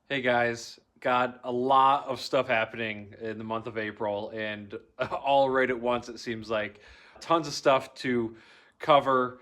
Hey guys, got a lot of stuff happening in the month of April, and all right at once it seems like tons of stuff to cover.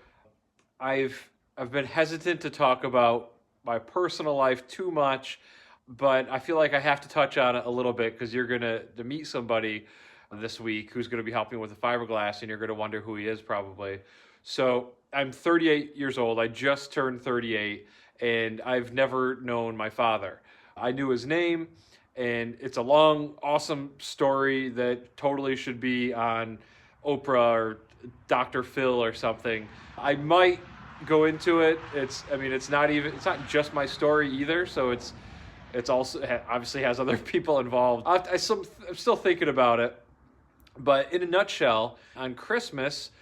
I've I've been hesitant to talk about my personal life too much, but I feel like I have to touch on it a little bit because you're gonna to meet somebody this week who's gonna be helping with the fiberglass, and you're gonna wonder who he is probably. So I'm 38 years old. I just turned 38, and I've never known my father. I knew his name, and it's a long, awesome story that totally should be on Oprah or Dr. Phil or something. I might go into it. It's not just my story either. So it's also obviously has other people involved. I'm still thinking about it. But in a nutshell, on Christmas,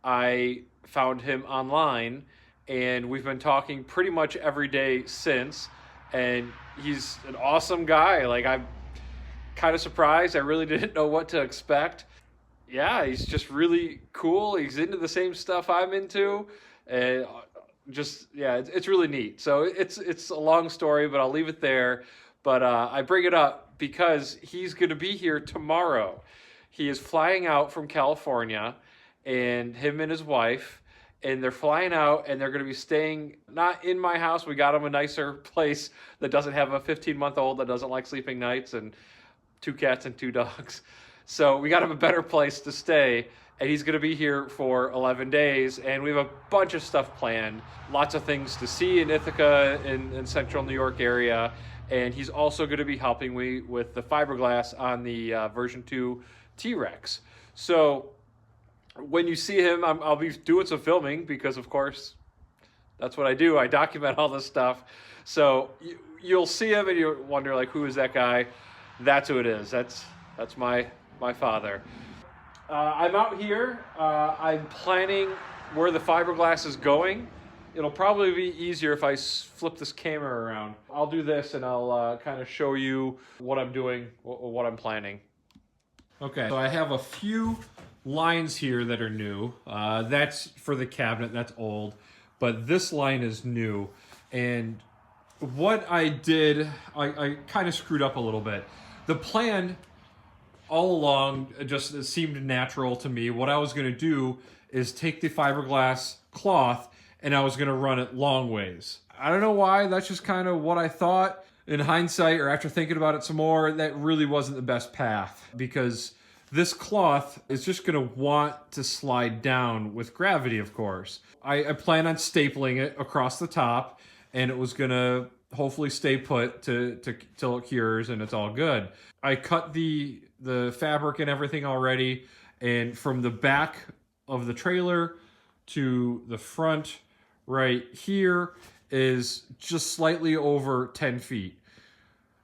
I found him online, and we've been talking pretty much every day since. And he's an awesome guy. Like, I'm kind of surprised. I really didn't know what to expect. Yeah, he's just really cool. He's into the same stuff I'm into, and just yeah, it's really neat. So it's a long story, but I'll leave it there. But I bring it up because he's going to be here tomorrow. He is flying out from California, and him and his wife, and they're flying out, and they're going to be staying not in my house. We got him a nicer place that doesn't have a 15-month-old that doesn't like sleeping nights, and two cats and two dogs. So we got him a better place to stay, and he's going to be here for 11 days, and we have a bunch of stuff planned. Lots of things to see in Ithaca, in central New York area, and he's also going to be helping me with the fiberglass on the version 2 T-Rex. So when you see him, I'll be doing some filming because, of course, that's what I do. I document all this stuff. So you'll see him, and you wonder, like, who is that guy? That's who it is. That's my father. I'm out here. I'm planning where the fiberglass is going. It'll probably be easier if I flip this camera around. I'll do this, and I'll kind of show you what I'm doing, what I'm planning. Okay, so I have a few lines here that are new. That's for the cabinet, that's old. But this line is new. And what I did, I kind of screwed up a little bit. The plan all along just seemed natural to me. What I was going to do is take the fiberglass cloth and I was going to run it long ways. I don't know why, that's just kind of what I thought. In hindsight, or after thinking about it some more, that really wasn't the best path, because this cloth is just going to want to slide down with gravity, of course. I plan on stapling it across the top, and it was going to hopefully stay put till it cures and it's all good. I cut the fabric and everything already, and from the back of the trailer to the front right here is just slightly over 10 feet.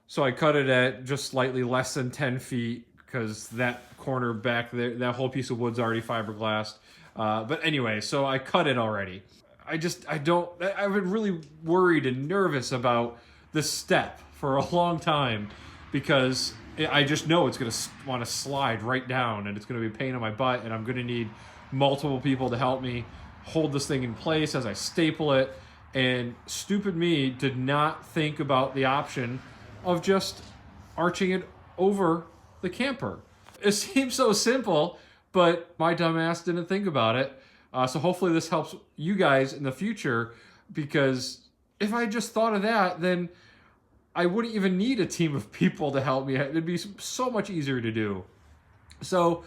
So I cut it at just slightly less than 10 feet because that corner back there, that whole piece of wood's already fiberglassed. But anyway, so I cut it already. I've been really worried and nervous about this step for a long time because I just know it's going to want to slide right down, and it's going to be a pain in my butt, and I'm going to need multiple people to help me hold this thing in place as I staple it. And stupid me did not think about the option of just arching it over the camper. It seems so simple, but my dumbass didn't think about it. So hopefully this helps you guys in the future, because if I just thought of that, then I wouldn't even need a team of people to help me. It'd be so much easier to do. So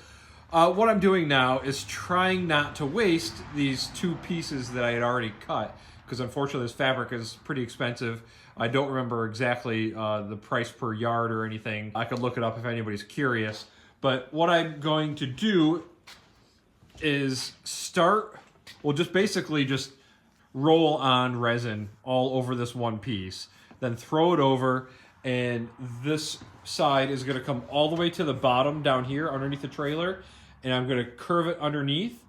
what I'm doing now is trying not to waste these two pieces that I had already cut, because unfortunately this fabric is pretty expensive. I don't remember exactly the price per yard or anything. I could look it up if anybody's curious. But what I'm going to do is just roll on resin all over this one piece, then throw it over, and this side is going to come all the way to the bottom down here underneath the trailer, and I'm going to curve it underneath,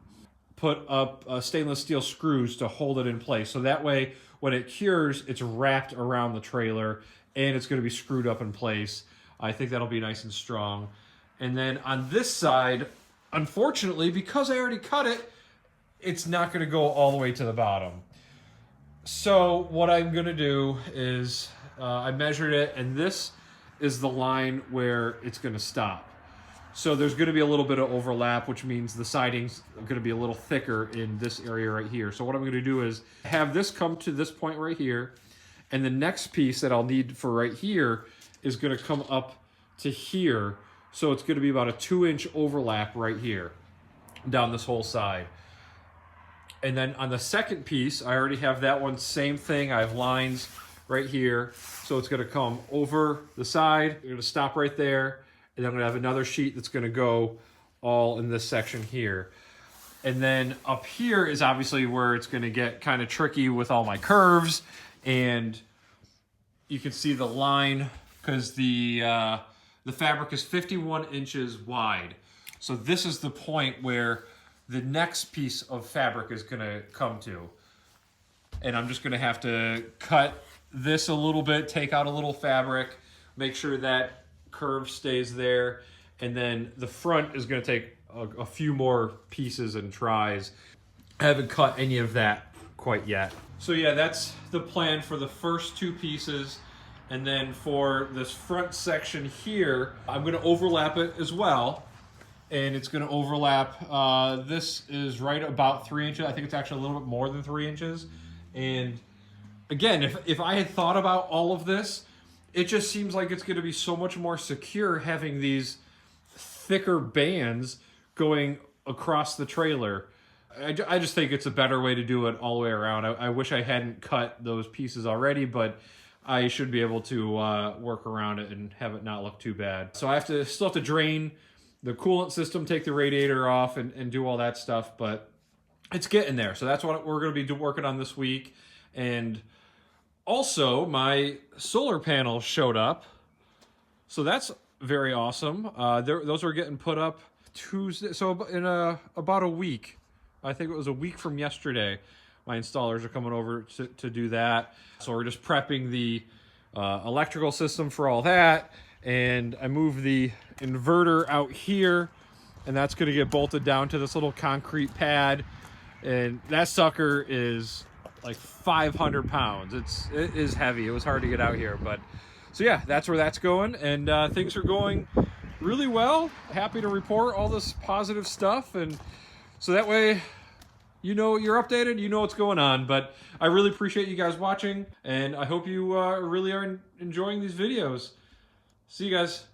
put up stainless steel screws to hold it in place. So that way, when it cures, it's wrapped around the trailer, and it's going to be screwed up in place. I think that'll be nice and strong. And then on this side, unfortunately, because I already cut it, it's not going to go all the way to the bottom. So what I'm going to do is I measured it, and this is the line where it's going to stop. So there's going to be a little bit of overlap, which means the siding's going to be a little thicker in this area right here. So what I'm going to do is have this come to this point right here, and the next piece that I'll need for right here is going to come up to here. So it's going to be about a 2-inch overlap right here down this whole side. And then on the second piece, I already have that one, same thing. I have lines right here. So it's gonna come over the side. You're gonna stop right there. And then I'm gonna have another sheet that's gonna go all in this section here. And then up here is obviously where it's gonna get kind of tricky with all my curves. And you can see the line, because the fabric is 51 inches wide. So this is the point where the next piece of fabric is gonna come to. And I'm just gonna have to cut this a little bit, take out a little fabric, make sure that curve stays there. And then the front is gonna take a few more pieces and tries. I haven't cut any of that quite yet. So yeah, that's the plan for the first 2 pieces. And then for this front section here, I'm gonna overlap it as well. And it's going to overlap. This is right about 3 inches. I think it's actually a little bit more than 3 inches. And again, if I had thought about all of this, it just seems like it's going to be so much more secure having these thicker bands going across the trailer. I just think it's a better way to do it all the way around. I wish I hadn't cut those pieces already, but I should be able to work around it and have it not look too bad. So I still have to drain the coolant system, take the radiator off, and do all that stuff, but it's getting there. So that's what we're going to be working on this week. And also, my solar panels showed up, so that's very awesome. Those are getting put up Tuesday, so in about a week. I think it was a week from yesterday. My installers are coming over to do that. So we're just prepping the electrical system for all that. And I moved the inverter out here, and that's going to get bolted down to this little concrete pad. And that sucker is like 500 pounds. It is heavy. It was hard to get out here, but so yeah, that's where that's going. And things are going really well. Happy to report all this positive stuff, and so that way, you know, you're updated, you know what's going on. But I really appreciate you guys watching, and I hope you really are enjoying these videos. See you guys.